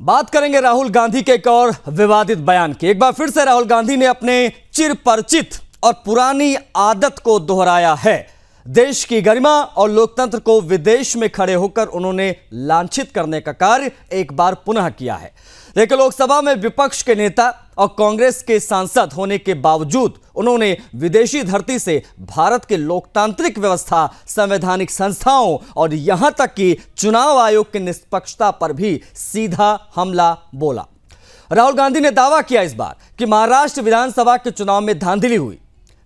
बात करेंगे राहुल गांधी के एक और विवादित बयान की। एक बार फिर से राहुल गांधी ने अपने चिरपरिचित और पुरानी आदत को दोहराया है। देश की गरिमा और लोकतंत्र को विदेश में खड़े होकर उन्होंने लांछित करने का कार्य एक बार पुनः किया है। देखिए, लोकसभा में विपक्ष के नेता और कांग्रेस के सांसद होने के बावजूद उन्होंने विदेशी धरती से भारत के लोकतांत्रिक व्यवस्था, संवैधानिक संस्थाओं और यहां तक कि चुनाव आयोग की निष्पक्षता पर भी सीधा हमला बोला। राहुल गांधी ने दावा किया इस बार कि महाराष्ट्र विधानसभा के चुनाव में धांधली हुई,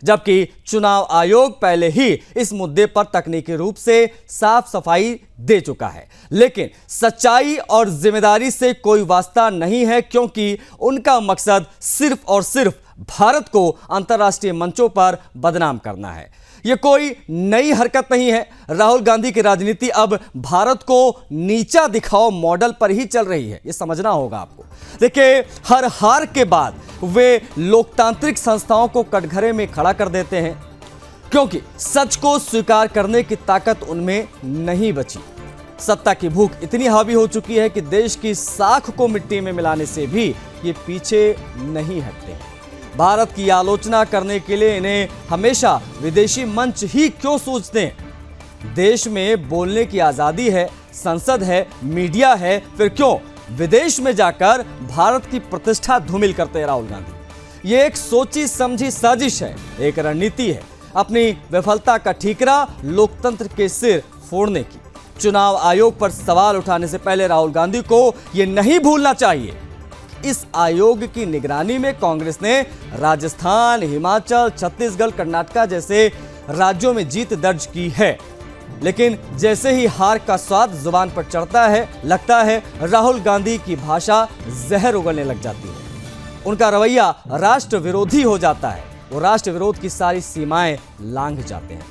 जबकि चुनाव आयोग पहले ही इस मुद्दे पर तकनीकी रूप से साफ सफाई दे चुका है। लेकिन सच्चाई और जिम्मेदारी से कोई वास्ता नहीं है, क्योंकि उनका मकसद सिर्फ और सिर्फ भारत को अंतर्राष्ट्रीय मंचों पर बदनाम करना है। यह कोई नई हरकत नहीं है। राहुल गांधी की राजनीति अब भारत को नीचा दिखाओ मॉडल पर ही चल रही है, यह समझना होगा आपको। देखिए, हर हार के बाद वे लोकतांत्रिक संस्थाओं को कटघरे में खड़ा कर देते हैं, क्योंकि सच को स्वीकार करने की ताकत उनमें नहीं बची। सत्ता की भूख इतनी हावी हो चुकी है कि देश की साख को मिट्टी में मिलाने से भी ये पीछे नहीं हटते। भारत की आलोचना करने के लिए इन्हें हमेशा विदेशी मंच ही क्यों सूझते हैं? देश में बोलने की आजादी है, संसद है, मीडिया है, फिर क्यों विदेश में जाकर भारत की प्रतिष्ठा धूमिल करते हैं राहुल गांधी? ये एक सोची समझी साजिश है, एक रणनीति है अपनी विफलता का ठीकरा लोकतंत्र के सिर फोड़ने की। चुनाव आयोग पर सवाल उठाने से पहले राहुल गांधी को यह नहीं भूलना चाहिए, इस आयोग की निगरानी में कांग्रेस ने राजस्थान, हिमाचल, छत्तीसगढ़, कर्नाटक जैसे राज्यों में जीत दर्ज की है। लेकिन जैसे ही हार का स्वाद जुबान पर चढ़ता है, लगता है राहुल गांधी की भाषा जहर उगलने लग जाती है। उनका रवैया राष्ट्र विरोधी हो जाता है, वो राष्ट्र विरोध की सारी सीमाएं लांघ जाते हैं।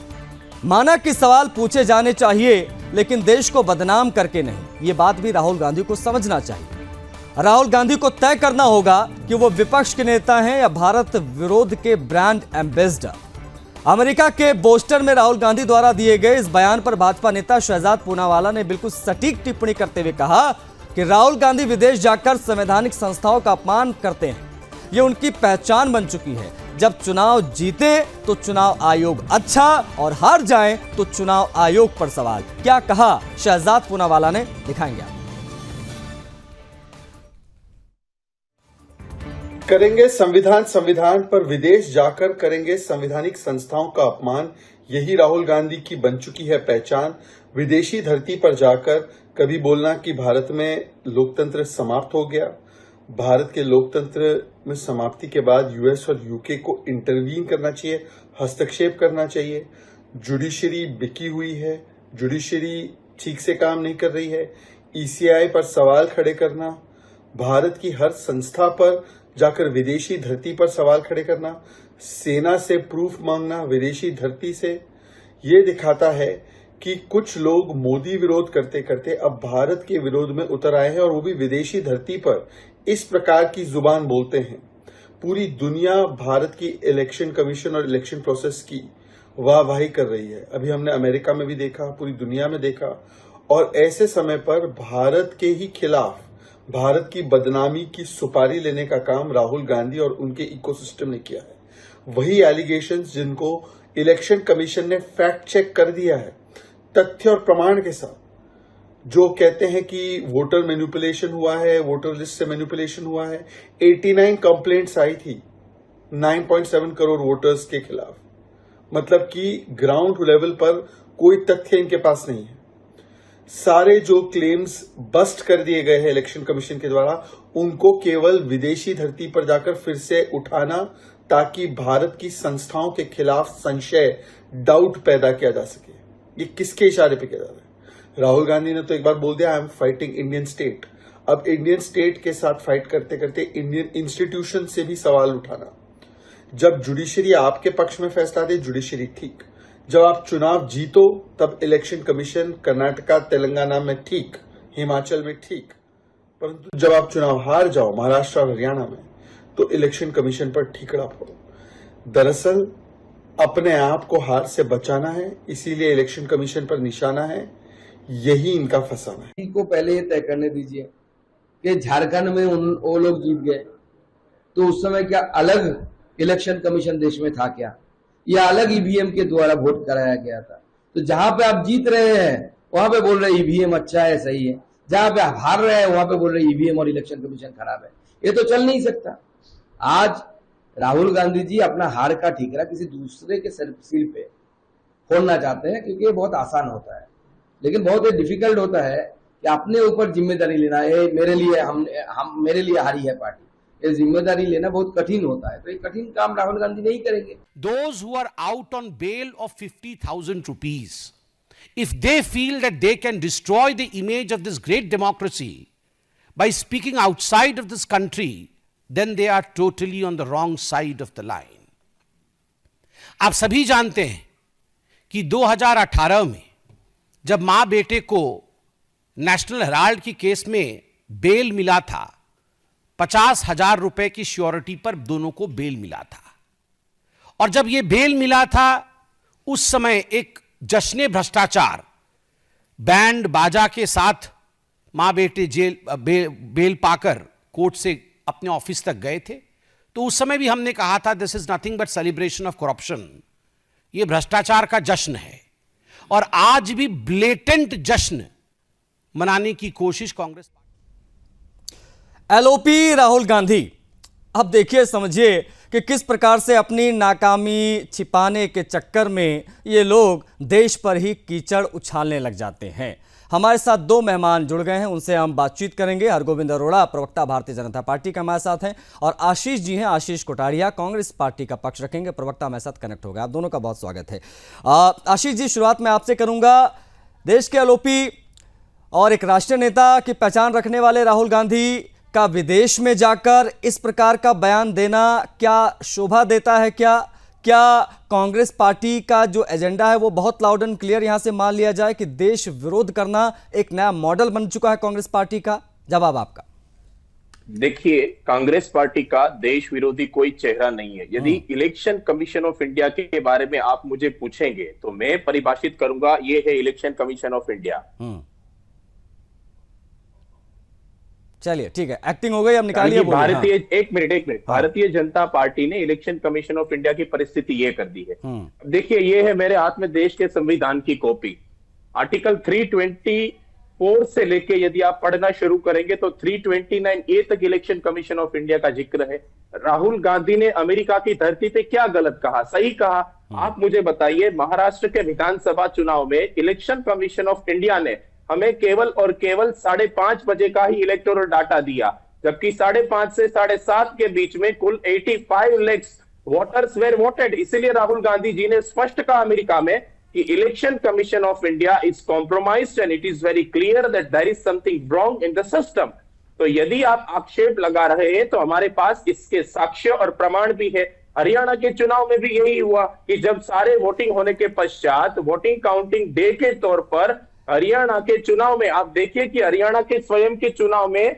माना कि सवाल पूछे जाने चाहिए, लेकिन देश को बदनाम करके नहीं। ये बात भी राहुल गांधी को समझना चाहिए। राहुल गांधी को तय करना होगा कि वो विपक्ष के नेता हैं या भारत विरोध के ब्रांड एम्बेसडर। अमेरिका के बोस्टन में राहुल गांधी द्वारा दिए गए इस बयान पर भाजपा नेता शहजाद पूनावाला ने बिल्कुल सटीक टिप्पणी करते हुए कहा कि राहुल गांधी विदेश जाकर संवैधानिक संस्थाओं का अपमान करते हैं। ये उनकी पहचान बन चुकी है। जब चुनाव जीते तो चुनाव आयोग अच्छा और हार जाए तो चुनाव आयोग पर सवाल। क्या कहा शहजाद पूनावाला ने, दिखाएंगे आप। करेंगे संविधान पर विदेश जाकर करेंगे संवैधानिक संस्थाओं का अपमान, यही राहुल गांधी की बन चुकी है पहचान। विदेशी धरती पर जाकर कभी बोलना कि भारत में लोकतंत्र समाप्त हो गया। भारत के लोकतंत्र में समाप्ति के बाद यूएस और यूके को इंटरवीन करना चाहिए, हस्तक्षेप करना चाहिए। जुडिशरी बिकी हुई है, जुडिशरी ठीक से काम नहीं कर रही है। ईसीआई पर सवाल खड़े करना, भारत की हर संस्था पर जाकर विदेशी धरती पर सवाल खड़े करना, सेना से प्रूफ मांगना विदेशी धरती से, ये दिखाता है कि कुछ लोग मोदी विरोध करते करते अब भारत के विरोध में उतर आए हैं, और वो भी विदेशी धरती पर इस प्रकार की जुबान बोलते हैं। पूरी दुनिया भारत की इलेक्शन कमीशन और इलेक्शन प्रोसेस की वाहवाही कर रही है। अभी हमने अमेरिका में भी देखा, पूरी दुनिया में देखा, और ऐसे समय पर भारत के ही खिलाफ भारत की बदनामी की सुपारी लेने का काम राहुल गांधी और उनके इकोसिस्टम ने किया है। वही एलिगेशंस जिनको इलेक्शन कमीशन ने फैक्ट चेक कर दिया है तथ्य और प्रमाण के साथ, जो कहते हैं कि वोटर मैनिपुलेशन हुआ है, वोटर लिस्ट से मैनिपुलेशन हुआ है। 89 कंप्लेंट्स आई थी 9.7 करोड़ वोटर्स के खिलाफ। मतलब कि ग्राउंड लेवल पर कोई तथ्य इनके पास नहीं है। सारे जो क्लेम्स बस्ट कर दिए गए हैं इलेक्शन कमीशन के द्वारा, उनको केवल विदेशी धरती पर जाकर फिर से उठाना, ताकि भारत की संस्थाओं के खिलाफ संशय, डाउट पैदा किया जा सके। ये किसके इशारे पे किया जा रहा है? राहुल गांधी ने तो एक बार बोल दिया, I am fighting Indian state. अब इंडियन स्टेट के साथ फाइट करते करते इंडियन इंस्टीट्यूशन से भी सवाल उठाना। जब जुडिशरी आपके पक्ष में फैसला दे, जुडिशरी ठीक। जब आप चुनाव जीतो तब इलेक्शन कमीशन कर्नाटका, तेलंगाना में ठीक, हिमाचल में ठीक, परंतु जब आप चुनाव हार जाओ महाराष्ट्र और हरियाणा में, तो इलेक्शन कमीशन पर ठीकरा फोड़ो। दरअसल अपने आप को हार से बचाना है, इसीलिए इलेक्शन कमीशन पर निशाना है। यही इनका फंसाना है। को पहले ये तय करने दीजिए कि झारखंड में वो लोग जीत गए, तो उस समय क्या अलग इलेक्शन कमीशन देश में था क्या, या अलग ईवीएम के द्वारा वोट कराया गया था? तो जहां पे आप जीत रहे हैं वहां पे बोल रहे ईवीएम अच्छा है, सही है, जहां पे आप हार रहे हैं वहां पे बोल रहे ईवीएम और इलेक्शन कमीशन खराब है। ये तो चल नहीं सकता। आज राहुल गांधी जी अपना हार का ठीकरा किसी दूसरे के सिर पे फोड़ना चाहते हैं, क्योंकि ये बहुत आसान होता है, लेकिन बहुत ही डिफिकल्ट होता है कि अपने ऊपर जिम्मेदारी लेना है। मेरे लिए हारी है पार्टी, ये जिम्मेदारी लेना बहुत कठिन होता है। तो ये कठिन काम राहुल गांधी नहीं करेंगे। Those who are out on bail of 50,000 rupees, if they feel that they can destroy the image of this great democracy by speaking outside of this country, then they are totally on the wrong side of the line. आप सभी जानते हैं कि 2018 में जब मां बेटे को नेशनल हेराल्ड की केस में बेल मिला था, 50,000 रुपए की श्योरिटी पर दोनों को बेल मिला था। और जब यह बेल मिला था उस समय एक जश्न भ्रष्टाचार बैंड बाजा के साथ मां बेटे बेल पाकर कोर्ट से अपने ऑफिस तक गए थे। तो उस समय भी हमने कहा था this is nothing but celebration of corruption, यह भ्रष्टाचार का जश्न है। और आज भी ब्लेटेंट जश्न मनाने की कोशिश कांग्रेस। एलओपी राहुल गांधी, अब देखिए समझिए कि किस प्रकार से अपनी नाकामी छिपाने के चक्कर में ये लोग देश पर ही कीचड़ उछालने लग जाते हैं। हमारे साथ दो मेहमान जुड़ गए हैं, उनसे हम बातचीत करेंगे। हरगोविंद अरोड़ा, प्रवक्ता भारतीय जनता पार्टी का हमारे साथ हैं, और आशीष जी हैं, आशीष कोठारिया, कांग्रेस पार्टी का पक्ष रखेंगे, प्रवक्ता हमारे साथ कनेक्ट हो गए। आप दोनों का बहुत स्वागत है। आशीष जी, शुरुआत में आपसे करूंगा। देश के एलओपी और एक राष्ट्रीय नेता की पहचान रखने वाले राहुल गांधी का विदेश में जाकर इस प्रकार का बयान देना क्या शोभा देता है? क्या कांग्रेस पार्टी का जो एजेंडा है वो बहुत लाउड एंड क्लियर यहां से मान लिया जाए कि देश विरोध करना एक नया मॉडल बन चुका है कांग्रेस पार्टी का? जवाब आपका। देखिए, कांग्रेस पार्टी का देश विरोधी कोई चेहरा नहीं है। यदि इलेक्शन कमीशन ऑफ इंडिया के बारे में आप मुझे पूछेंगे तो मैं परिभाषित करूंगा, ये है इलेक्शन कमीशन ऑफ इंडिया। चलिए ठीक है, एक्टिंग हो गई, अब निकालिए। भारतीय एक मिनट भारतीय जनता पार्टी ने इलेक्शन कमीशन ऑफ इंडिया की परिस्थिति ये कर दी है। देखिए, ये है मेरे हाथ में देश के संविधान की कॉपी। आर्टिकल 324 से लेके यदि आप पढ़ना शुरू करेंगे तो 329A तक इलेक्शन कमीशन ऑफ इंडिया का जिक्र है। राहुल गांधी ने अमेरिका की धरती पे क्या गलत कहा, सही कहा? आप मुझे बताइए, महाराष्ट्र के विधानसभा चुनाव में इलेक्शन कमीशन ऑफ इंडिया ने हमें केवल और केवल 5:30 बजे का ही इलेक्टोरल डाटा दिया, जबकि 5:30 से 7:30 के बीच में कुल 85 लाख वोटर्स वेर वोटेड। इसीलिए राहुल गांधी जी ने स्पष्ट कहा अमेरिका में कि election commission of India is compromised and it is very clear that there is something wrong in the system. तो यदि आप आक्षेप लगा रहे हैं तो हमारे पास इसके साक्ष्य और प्रमाण भी है। हरियाणा के चुनाव में भी यही हुआ कि जब सारे वोटिंग होने के पश्चात वोटिंग काउंटिंग डे के तौर पर हरियाणा के चुनाव में आप देखिए कि हरियाणा के स्वयं के चुनाव में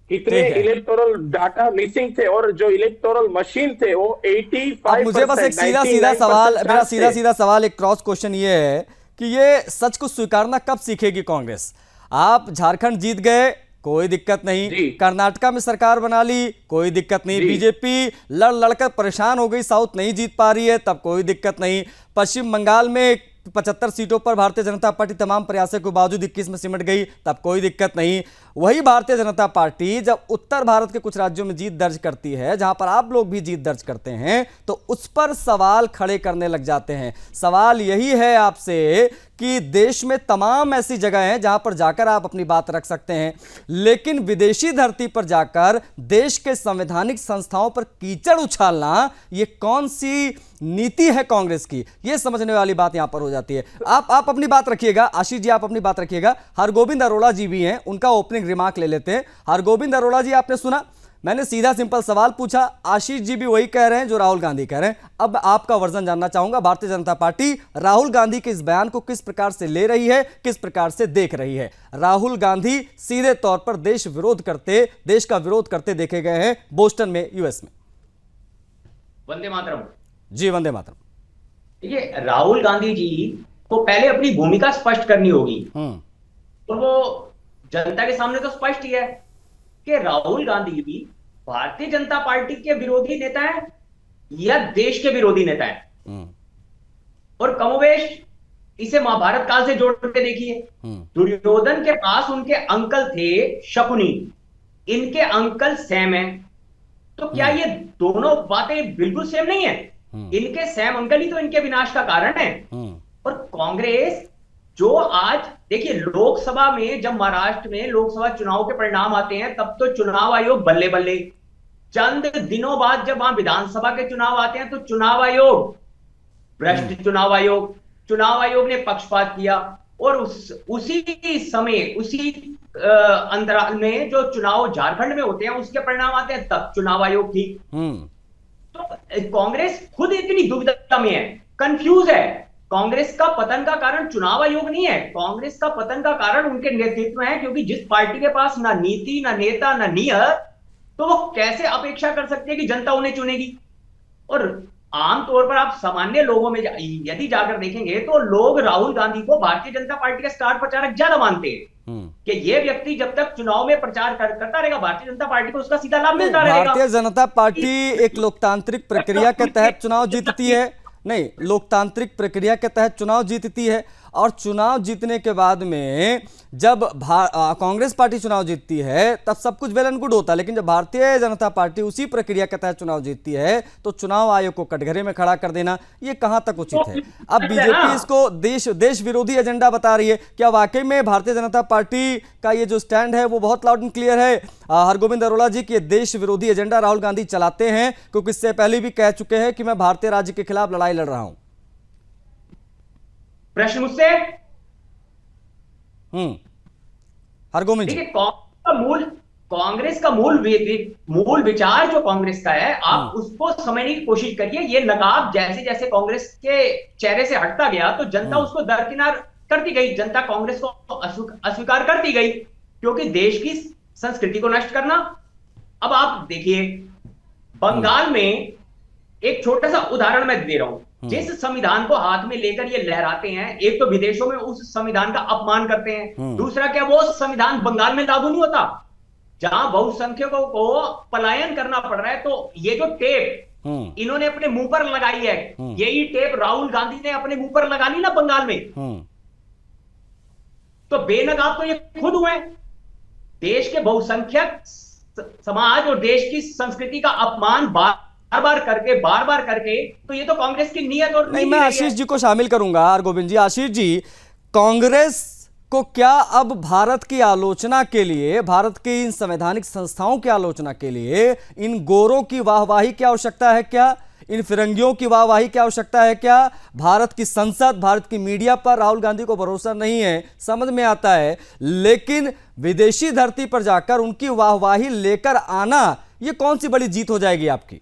कितने इलेक्टोरल डाटा मिसिंग थे और जो इलेक्टोरल मशीन थे वो 85%। मुझे बस एक सीधा सवाल, मेरा सीधा सवाल, एक क्रॉस क्वेश्चन ये है कि ये सच को स्वीकारना कब सीखेगी कांग्रेस? आप झारखंड जीत गए, कोई दिक्कत नहीं, कर्नाटका में सरकार बना ली, कोई दिक्कत नहीं, बीजेपी लड़कर परेशान हो गई, साउथ नहीं जीत पा रही है, तब कोई दिक्कत नहीं, पश्चिम बंगाल में 75 सीटों पर भारतीय जनता पार्टी तमाम प्रयासों के बावजूद 21 में सिमट गई, तब कोई दिक्कत नहीं। वही भारतीय जनता पार्टी जब उत्तर भारत के कुछ राज्यों में जीत दर्ज करती है, जहां पर आप लोग भी जीत दर्ज करते हैं, तो उस पर सवाल खड़े करने लग जाते हैं। सवाल यही है आपसे कि देश में तमाम ऐसी जगह हैं जहां पर जाकर आप अपनी बात रख सकते हैं, लेकिन विदेशी धरती पर जाकर देश के संवैधानिक संस्थाओं पर कीचड़ उछालना, ये कौन सी नीति है कांग्रेस की? ये समझने वाली बात यहां पर हो जाती है। आप अपनी बात रखिएगा, आशीष जी आप अपनी बात रखिएगा। हरगोविंद अरोड़ा जी भी हैं, उनका ओपनिंग रिमार्क ले लेते हैं। हरगोविंद अरोड़ा जी, आपने सुना, मैंने सीधा सिंपल सवाल पूछा, आशीष जी भी वही कह रहे हैं जो राहुल गांधी कह रहे हैं। अब आपका वर्जन जानना चाहूंगा, भारतीय जनता पार्टी राहुल गांधी के इस बयान को किस प्रकार से ले रही है, किस प्रकार से देख रही है? राहुल गांधी सीधे तौर पर देश का विरोध करते देखे गए हैं बोस्टन में, यूएस में। वंदे मातरम जी, वंदे मातरम। देखिए, राहुल गांधी जी को पहले अपनी भूमिका स्पष्ट करनी होगी, और वो जनता के सामने तो स्पष्ट ही है कि राहुल गांधी भी भारतीय जनता पार्टी के विरोधी नेता हैं या देश के विरोधी नेता हैं। और कमोवेश इसे महाभारत काल से जोड़ के देखिए, दुर्योधन के पास उनके अंकल थे शकुनी, इनके अंकल सैम हैं। तो क्या ये दोनों बातें बिल्कुल सेम नहीं है? इनके सैम अंकल ही तो इनके विनाश का कारण है। और कांग्रेस जो आज देखिए, लोकसभा में जब महाराष्ट्र में लोकसभा चुनाव के परिणाम आते हैं तब तो चुनाव आयोग बल्ले बल्ले, चंद दिनों बाद जब वहां विधानसभा के चुनाव आते हैं तो चुनाव आयोग भ्रष्ट, चुनाव आयोग ने पक्षपात किया। और उसी समय उसी अंतराल में जो चुनाव झारखंड में होते हैं उसके परिणाम आते हैं तब चुनाव आयोग ठीक। तो कांग्रेस खुद इतनी दुविधा में है, कंफ्यूज है। कांग्रेस का पतन का कारण चुनाव आयोग नहीं है, कांग्रेस का पतन का कारण उनके नेतृत्व है। क्योंकि जिस पार्टी के पास ना नीति, ना नेता, ना नियत, तो वो कैसे अपेक्षा कर सकते हैं कि जनता उन्हें चुनेगी। और आमतौर पर आप सामान्य लोगों में यदि जाकर देखेंगे तो लोग राहुल गांधी को भारतीय जनता पार्टी का स्टार प्रचारक ज्यादा मानते हैं कि ये व्यक्ति जब तक चुनाव में प्रचार करता रहेगा भारतीय जनता पार्टी को उसका सीधा लाभ मिलता रहेगा। भारतीय जनता पार्टी एक लोकतांत्रिक प्रक्रिया के तहत चुनाव जीतती है, नहीं, लोकतांत्रिक प्रक्रिया के तहत चुनाव जीतती है। और चुनाव जीतने के बाद में जब कांग्रेस पार्टी चुनाव जीतती है तब सब कुछ वेल एंड गुड होता है, लेकिन जब भारतीय जनता पार्टी उसी प्रक्रिया के तहत चुनाव जीतती है तो चुनाव आयोग को कटघरे में खड़ा कर देना ये कहां तक उचित है? अब बीजेपी इसको देश विरोधी एजेंडा बता रही है। क्या वाकई में भारतीय जनता पार्टी का ये जो स्टैंड है वो बहुत लाउड एंड क्लियर है हरगोविंद अरोड़ा जी कि देश विरोधी एजेंडा राहुल गांधी चलाते हैं? क्योंकि इससे पहले भी कह चुके हैं कि मैं भारतीय राज्य के खिलाफ लड़ाई लड़ रहा हूं। प्रश्न मुझसे हरगोविंद जी, देखिए, कांग्रेस का मूल विचार जो कांग्रेस का है, आप उसको समझने की कोशिश करिए। ये नकाब जैसे जैसे कांग्रेस के चेहरे से हटता गया तो जनता उसको दरकिनार करती गई, जनता कांग्रेस को अस्वीकार करती गई, क्योंकि देश की संस्कृति को नष्ट करना। अब आप देखिए, बंगाल में एक छोटा सा उदाहरण मैं दे रहा हूं। जिस संविधान को हाथ में लेकर ये लहराते हैं, एक तो विदेशों में उस संविधान का अपमान करते हैं, दूसरा क्या वो संविधान बंगाल में लागू नहीं होता जहां बहुसंख्यकों को पलायन करना पड़ रहा है। तो ये जो टेप इन्होंने अपने मुंह पर लगाई है, यही टेप राहुल गांधी ने अपने मुंह पर लगा ली ना बंगाल में, तो बेनकाब तो ये खुद हुए। देश के बहुसंख्यक समाज और देश की संस्कृति का अपमान बार बार करके, तो ये तो कांग्रेस की नीयत और नहीं, मैं आशीष जी को शामिल करूंगा। गोविंद जी, आशीष जी, कांग्रेस को क्या अब भारत की आलोचना के लिए, भारत की इन संवैधानिक संस्थाओं की आलोचना के लिए इन गोरों की वाहवाही की आवश्यकता है क्या? इन फिरंगियों की वाहवाही की आवश्यकता है क्या? भारत की संसद, भारत की मीडिया पर राहुल गांधी को भरोसा नहीं है, समझ में आता है, लेकिन विदेशी धरती पर जाकर उनकी वाहवाही लेकर आना ये कौन सी बड़ी जीत हो जाएगी आपकी?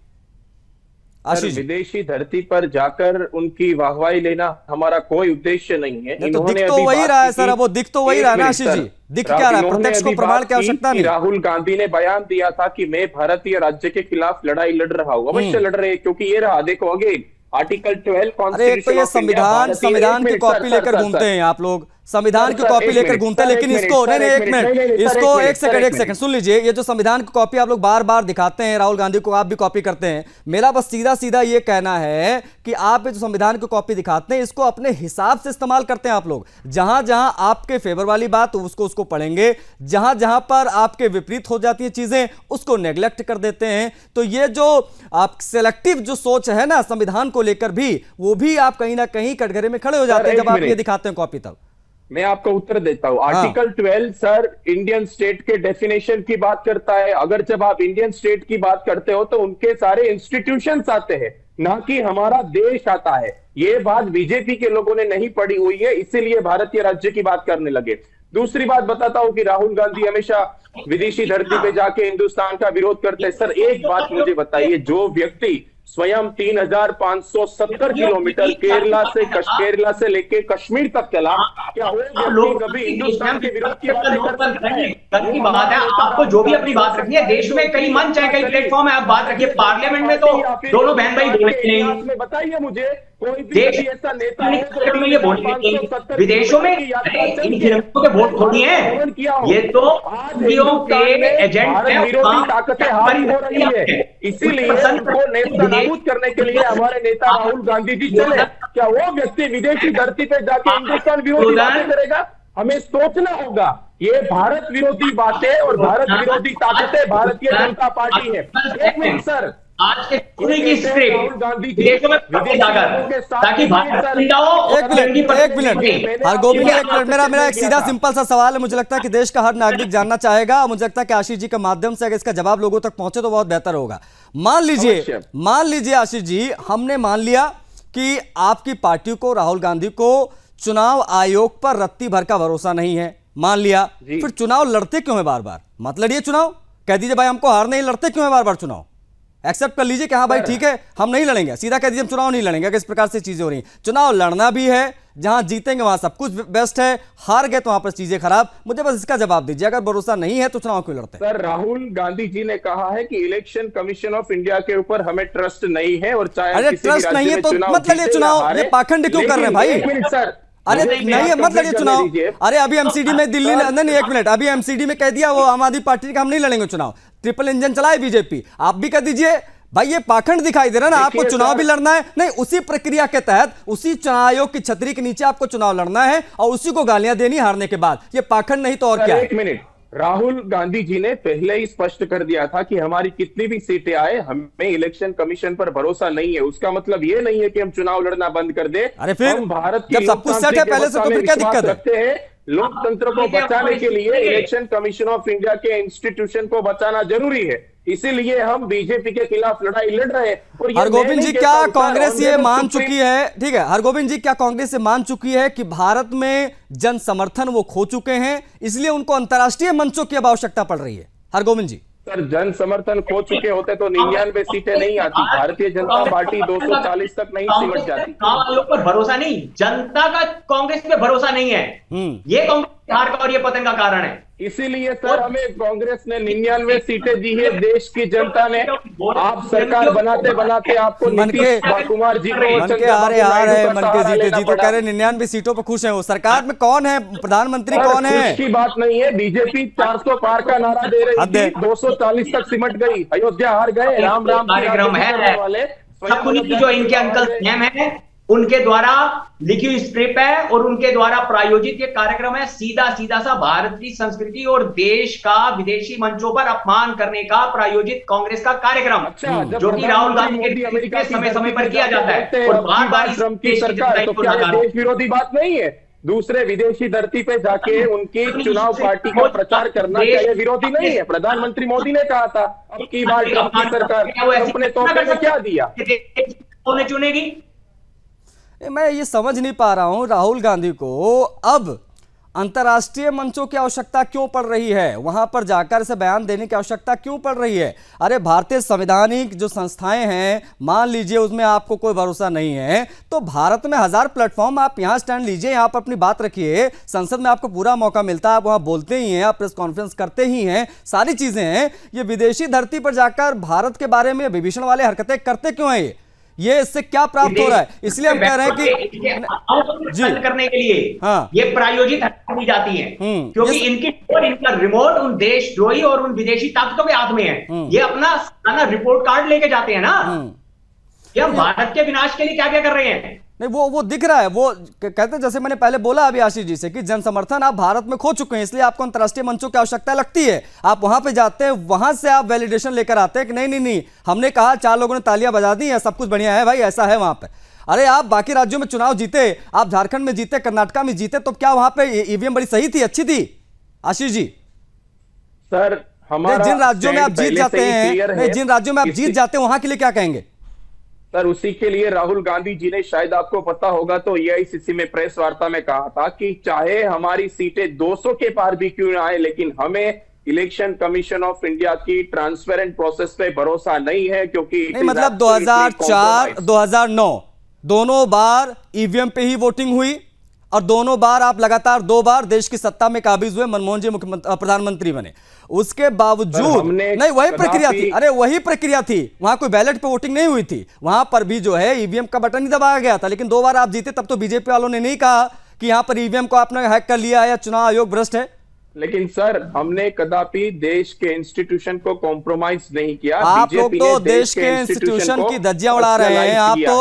विदेशी धरती पर जाकर उनकी वाहवाही लेना हमारा कोई उद्देश्य नहीं है। तो दिख तो वही रहा है सर, अब वो दिख तो वही रहा है ना आशीष जी, दिख क्या रहा है? प्रत्यक्ष को प्रमाण की आवश्यकता नहीं। राहुल गांधी ने बयान दिया था कि मैं भारतीय राज्य के खिलाफ लड़ाई लड़ रहा हूं, अवश्य लड़ रहे हैं, क्योंकि ये रहा, देखो अगेन आर्टिकल 12 कॉन्स्टिट्यूशन। ये संविधान की कॉपी लेकर घूमते हैं आप लोग, संविधान की कॉपी लेकर घूमते हैं, लेकिन इसको नहीं, एक मिनट, इसको एक सेकंड सुन लीजिए। ये जो संविधान की कॉपी आप लोग बार बार दिखाते हैं, राहुल गांधी को आप भी कॉपी करते हैं। मेरा बस सीधा सीधा ये कहना है कि आप जो संविधान की कॉपी दिखाते हैं इसको अपने हिसाब से इस्तेमाल करते हैं आप लोग। जहां जहां आपके फेवर वाली बात उसको पढ़ेंगे, जहां जहां पर आपके विपरीत हो जाती है चीजें उसको नेग्लेक्ट कर देते हैं। तो ये जो आप सेलेक्टिव जो सोच है ना संविधान को लेकर भी, वो भी आप कहीं ना कहीं कटघरे में खड़े हो जाते हैं जब आप ये दिखाते हैं कॉपी। तब मैं आपको उत्तर देता हूं। आर्टिकल 12 सर इंडियन स्टेट के डेफिनेशन की बात करता है। अगर जब आप इंडियन स्टेट की बात करते हो तो उनके सारे इंस्टीट्यूशंस आते हैं, ना कि हमारा देश आता है। ये बात बीजेपी के लोगों ने नहीं पढ़ी हुई है, इसीलिए भारतीय राज्य की बात करने लगे। दूसरी बात बताता हूं कि राहुल गांधी हमेशा विदेशी धरती पे जाके हिंदुस्तान का विरोध करते हैं। सर एक बात मुझे बताइए, जो व्यक्ति स्वयं 3570 किलोमीटर केरला से लेके कश्मीर तक चला, क्या वो व्यक्ति कभी हिंदुस्तान के विरोध की बात है? आपको जो भी अपनी बात रखनी है, देश में कई मंच है, कई प्लेटफॉर्म है, आप बात रखिए। पार्लियामेंट में तो दोनों बहन भाई बोले नहीं। बताइए मुझे कोई भी देश ऐसा नेता हो जो में ये वोट नहीं, विदेशों में इन गिरफ्तों के वोट थोड़ी हैं, ये तो एनडीओ के एजेंट हैं, विरोधी ताकतें हावी हो रही है। इसीलिए उनको नेस्तनाबूद करने के लिए हमारे नेता राहुल गांधी जी चले। क्या वो व्यक्ति विदेशी धरती पे जाके हिंदुस्तान विरोधी बातें करेगा? हमें सोचना होगा। ये भारत विरोधी बातें और भारत विरोधी ताकतें भारतीय जनता पार्टी है। एक मिनट सर, आज के पूरी की स्क्रिप्ट विदेशों में जाकर ताकि भारत जिंदा हो। एक मिनट हरगोविंद, एक मिनट, मेरा एक सीधा सिंपल सा सवाल है, मुझे लगता है कि देश का हर नागरिक जानना चाहेगा, मुझे लगता है कि आशीष जी के माध्यम से अगर इसका जवाब लोगों तक पहुंचे तो बहुत बेहतर होगा। मान लीजिए आशीष जी, हमने मान लिया कि आपकी पार्टी को, राहुल गांधी को चुनाव आयोग पर रत्ती भर का भरोसा नहीं है, मान लिया, फिर चुनाव लड़ते क्यों है बार बार? मत लड़िए चुनाव, कह दीजिए भाई हमको हार नहीं, लड़ते क्यों है बार बार चुनाव? एक्सेप्ट कर लीजिए कि हाँ भाई ठीक है हम नहीं लड़ेंगे, सीधा कह दीजिए हम चुनाव नहीं लड़ेंगे। किस प्रकार से चीजें हो रही हैं, चुनाव लड़ना भी है, जहां जीतेंगे वहां सब कुछ बेस्ट है, हार गए तो वहां पर चीजें खराब। मुझे बस इसका जवाब दीजिए, अगर भरोसा नहीं है तो चुनाव क्यों लड़ते हैं? सर, राहुल गांधी जी ने कहा है कि इलेक्शन कमीशन ऑफ इंडिया के ऊपर हमें ट्रस्ट नहीं है, और चाहे अरे ट्रस्ट नहीं है तो मत लड़िए चुनाव, ये पाखंड क्यों कर रहे हैं भाई? एक मिनट सर, अरे नहीं है मत लड़िए चुनाव। अरे अभी एमसीडी में दिल्ली ने, नहीं एक मिनट, अभी एमसीडी में कह दिया वो आम आदमी पार्टी का हम नहीं लड़ेंगे चुनाव, ट्रिपल इंजन चलाए बीजेपी, आप भी कह दीजिए भाई ये पाखंड दिखाई दे रहा है ना, आपको चुनाव भी लड़ना है, नहीं उसी प्रक्रिया के तहत उसी चुनाव आयोग की छतरी के नीचे आपको चुनाव लड़ना है और उसी को गालियां देनी हारने के बाद, ये पाखंड नहीं तो और क्या है? एक मिनट, राहुल गांधी जी ने पहले ही स्पष्ट कर दिया था कि हमारी कितनी भी सीटें आए हमें इलेक्शन कमीशन पर भरोसा नहीं है। उसका मतलब ये नहीं है कि हम चुनाव लड़ना बंद कर दे। अरे फिर हम भारत जब सब कुछ सेट है पहले से तो फिर क्या दिक्कत रखते हैं। लोकतंत्र को बचाने के लिए इलेक्शन कमीशन ऑफ इंडिया के इंस्टीट्यूशन को बचाना जरूरी है, इसीलिए हम बीजेपी के खिलाफ लड़ाई लड़ रहे हैं। हरगोविंद जी, क्या कांग्रेस ये मान चुकी है, ठीक है हरगोविंद जी, क्या कांग्रेस ये मान चुकी है कि भारत में जन समर्थन वो खो चुके हैं, इसलिए उनको अंतर्राष्ट्रीय मंचों की अब आवश्यकता पड़ रही है? हरगोविंद जी सर, जन समर्थन खो चुके होते तो 99 सीटें नहीं आती, भारतीय जनता पार्टी 240 तक नहीं सिमट जाती। चुनाव आयोग पर भरोसा नहीं, जनता का कांग्रेस पे भरोसा नहीं है, ये कांग्रेस हार का और ये पतन का कारण है। इसीलिए सर हमें कांग्रेस ने 99 सीटें दी है, देश की जनता ने। आप सरकार बनाते बनाते आपको नीतीश कुमार जी को मन के जीते जी तो कह रहे 99 सीटों पर खुश है वो, सरकार में कौन है, प्रधानमंत्री कौन है? की बात नहीं है, बीजेपी 400 पार का नारा दे रही थी, 240 तक सिमट गई, अयोध्या हार गए, राम राम कार्यक्रम है वाले जो इनके अंकल सीएम है उनके द्वारा लिखी हुई स्क्रिप्ट है और उनके द्वारा प्रायोजित ये कार्यक्रम है, सीधा सीधा सा भारत की संस्कृति और देश का विदेशी मंचों पर अपमान करने का प्रायोजित कांग्रेस का कार्यक्रम, जो कि राहुल गांधी के समय समय पर किया जाता है और बार बार श्रम की सरकार, तो क्या देश विरोधी बात नहीं है? दूसरे विदेशी धरती पे जाके उनकी चुनाव पार्टी का प्रचार करना क्या ये विरोधी नहीं है? प्रधानमंत्री मोदी ने कहा था अब की बार ट्रंप की सरकार अपने तोहफे में क्या दिया? उन्हें चुनेगी। मैं ये समझ नहीं पा रहा हूं राहुल गांधी को अब अंतर्राष्ट्रीय मंचों की आवश्यकता क्यों पड़ रही है, वहां पर जाकर इसे बयान देने की आवश्यकता क्यों पड़ रही है? अरे भारतीय संवैधानिक जो संस्थाएं हैं, मान लीजिए उसमें आपको कोई भरोसा नहीं है तो भारत में 1000 प्लेटफॉर्म, आप यहां स्टैंड लीजिए, यहां पर अपनी बात रखिए, संसद में आपको पूरा मौका मिलता है, आप वहां बोलते ही हैं, आप प्रेस कॉन्फ्रेंस करते ही हैं, सारी चीजें हैं। ये विदेशी धरती पर जाकर भारत के बारे में विभीषण वाले हरकतें करते क्यों हैं? ये इससे क्या प्राप्त हो रहा है? इसलिए हम कह रहे हैं कि जी करने के लिए ये प्रायोजित की जाती हैं, क्योंकि इनका रिमोट उन देशद्रोही और उन विदेशी ताकतों के हाथ में है। ये अपना रिपोर्ट कार्ड लेके जाते हैं ना, ये हम भारत के विनाश के लिए क्या क्या कर रहे हैं। नहीं वो दिख रहा है, वो कहते हैं जैसे मैंने पहले बोला अभी आशीष जी से कि जन समर्थन आप भारत में खो चुके हैं, इसलिए आपको अंतर्राष्ट्रीय मंचों की आवश्यकता लगती है। आप वहां पे जाते हैं, वहां से आप वैलिडेशन लेकर आते हैं कि नहीं हमने कहा, 4 लोगों ने तालियां बजा दी है, सब कुछ बढ़िया है भाई, ऐसा है वहां पे। अरे आप बाकी राज्यों में चुनाव जीते, आप झारखंड में जीते, कर्नाटका में जीते, तो क्या वहां पे ईवीएम बड़ी सही थी, अच्छी थी? आशीष जी सर, जिन राज्यों में आप जीत जाते हैं, जिन राज्यों में आप जीत जाते हैं वहां के लिए क्या कहेंगे? सर, उसी के लिए राहुल गांधी जी ने, शायद आपको पता होगा तो एआईसीसी में प्रेस वार्ता में कहा था कि चाहे हमारी सीटें 200 के पार भी क्यों ना आए, लेकिन हमें इलेक्शन कमीशन ऑफ इंडिया की ट्रांसपेरेंट प्रोसेस पे भरोसा नहीं है, क्योंकि नहीं मतलब 2004 2009 दोनों बार ईवीएम पे ही वोटिंग हुई, और दोनों बार आप लगातार 2 बार देश की सत्ता में काबिज हुए, मनमोहन जी प्रधानमंत्री बने, उसके बावजूद नहीं, वही प्रक्रिया थी, अरे वही प्रक्रिया थी, वहां कोई बैलेट पे वोटिंग नहीं हुई थी, वहां पर भी जो है ईवीएम का बटन ही दबाया गया था, लेकिन 2 बार आप जीते। तब तो बीजेपी वालों ने नहीं कहा कि यहां पर ईवीएम को आपने हैक कर लिया या चुनाव आयोग भ्रष्ट है। लेकिन सर, हमने कदापि देश के इंस्टीट्यूशन को कॉम्प्रोमाइज नहीं किया। आप लोग बीजेपी तो ने देश के इंस्टीट्यूशन की धज्जियां उड़ा रहे हैं। आप तो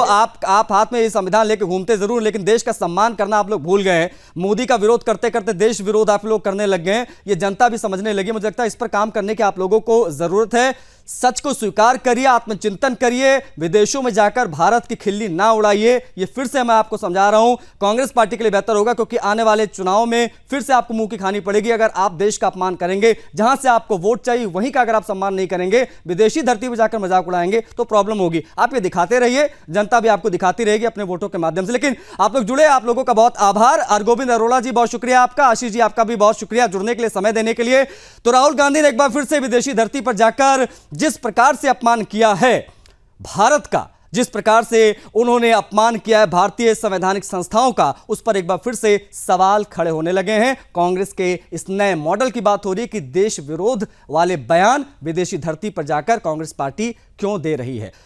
आप हाथ में ये संविधान लेके घूमते जरूर, लेकिन देश का सम्मान करना आप लोग भूल गए हैं। मोदी का विरोध करते करते देश विरोध आप लोग करने लग गए हैं। ये जनता भी समझने लगी। मुझे लगता है इस पर काम करने की आप लोगों को जरूरत है। सच को स्वीकार करिए, आत्मचिंतन करिए, विदेशों में जाकर भारत की खिल्ली ना उड़ाइए। ये फिर से मैं आपको समझा रहा हूं, कांग्रेस पार्टी के लिए बेहतर होगा, क्योंकि आने वाले चुनाव में फिर से आपको मुंह की खानी पड़ेगी अगर आप देश का अपमान करेंगे। जहां से आपको वोट चाहिए वहीं का अगर आप सम्मान नहीं करेंगे, विदेशी धरती पर जाकर मजाक उड़ाएंगे तो प्रॉब्लम होगी। आप ये दिखाते रहिए, जनता भी आपको दिखाती रहेगी अपने वोटों के माध्यम से। लेकिन आप लोग जुड़े, आप लोगों का बहुत आभार। अरगोविंद अरोड़ा जी बहुत शुक्रिया आपका, आशीष जी आपका भी बहुत शुक्रिया जुड़ने के लिए, समय देने के लिए। तो राहुल गांधी ने एक बार फिर से विदेशी धरती पर जाकर जिस प्रकार से अपमान किया है भारत का, जिस प्रकार से उन्होंने अपमान किया है भारतीय संवैधानिक संस्थाओं का, उस पर एक बार फिर से सवाल खड़े होने लगे हैं। कांग्रेस के इस नए मॉडल की बात हो रही है कि देश विरोध वाले बयान विदेशी धरती पर जाकर कांग्रेस पार्टी क्यों दे रही है।